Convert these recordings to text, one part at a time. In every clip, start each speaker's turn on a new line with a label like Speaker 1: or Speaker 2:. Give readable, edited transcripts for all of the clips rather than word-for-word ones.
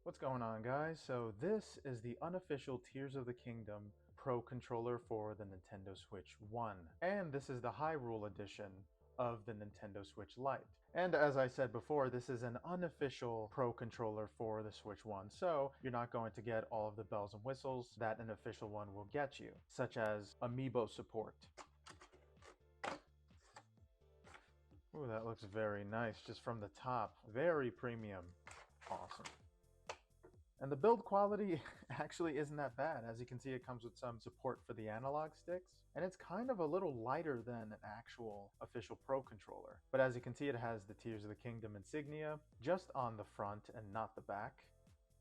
Speaker 1: What's going on, guys? So this is the unofficial Tears of the Kingdom Pro controller for the Nintendo Switch 1. And this is the Hyrule edition of the Nintendo Switch Lite. And as I said before, this is an unofficial Pro controller for the Switch 1, so you're not going to get all of the bells and whistles that an official one will get you, such as amiibo support. Ooh, that looks very nice just from the top. Very premium. Awesome. And the build quality actually isn't that bad. As you can see, it comes with some support for the analog sticks, and it's kind of a little lighter than an actual official Pro controller. But as you can see, it has the Tears of the Kingdom insignia just on the front and not the back.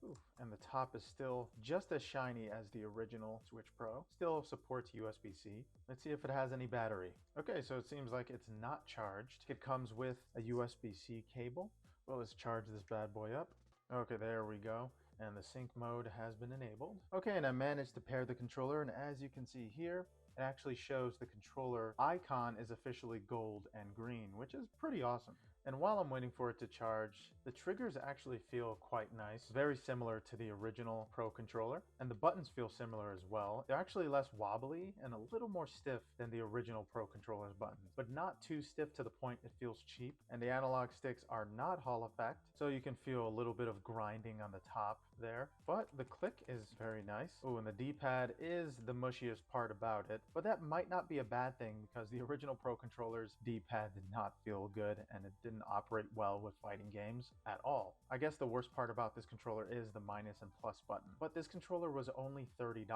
Speaker 1: Ooh, and the top is still just as shiny as the original Switch Pro. Still supports USB-C. Let's see if it has any battery. Okay, so it seems like it's not charged. It comes with a USB-C cable. Well, let's charge this bad boy up. Okay, there we go. And the sync mode has been enabled. Okay, and I managed to pair the controller, and as you can see here, it actually shows the controller icon is officially gold and green, which is pretty awesome. And while I'm waiting for it to charge, the triggers actually feel quite nice, very similar to the original Pro controller, and the buttons feel similar as well. They're actually less wobbly and a little more stiff than the original Pro controller's buttons, but not too stiff to the point it feels cheap. And the analog sticks are not Hall effect, so you can feel a little bit of grinding on the top there, but the click is very nice. Oh, and the D-pad is the mushiest part about it, but that might not be a bad thing because the original Pro controller's D-pad did not feel good and it didn't operate well with fighting games at all. I guess the worst part about this controller is the minus and plus button, but this controller was only $30,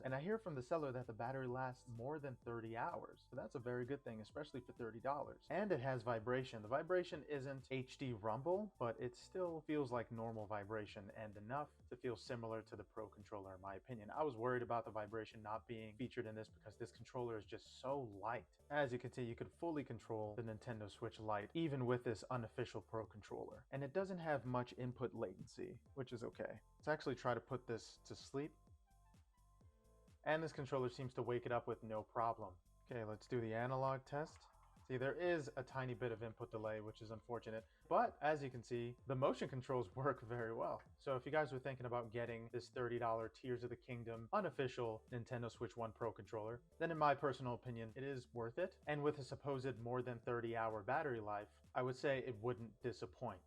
Speaker 1: and I hear from the seller that the battery lasts more than 30 hours, so that's a very good thing, especially for $30. And it has vibration. The vibration isn't HD rumble, but it still feels like normal vibration and enough to feel similar to the Pro controller in my opinion. I was worried about the vibration not being featured in this because this controller is just so light. As you can see, you could fully control the Nintendo Switch Lite even with this unofficial Pro controller. And it doesn't have much input latency, which is okay. Let's actually try to put this to sleep. And this controller seems to wake it up with no problem. Okay, let's do the analog test. See, there is a tiny bit of input delay, which is unfortunate, but as you can see, the motion controls work very well. So if you guys were thinking about getting this $30 Tears of the Kingdom unofficial Nintendo Switch 1 Pro controller, then in my personal opinion, it is worth it. And with a supposed more than 30-hour battery life, I would say it wouldn't disappoint.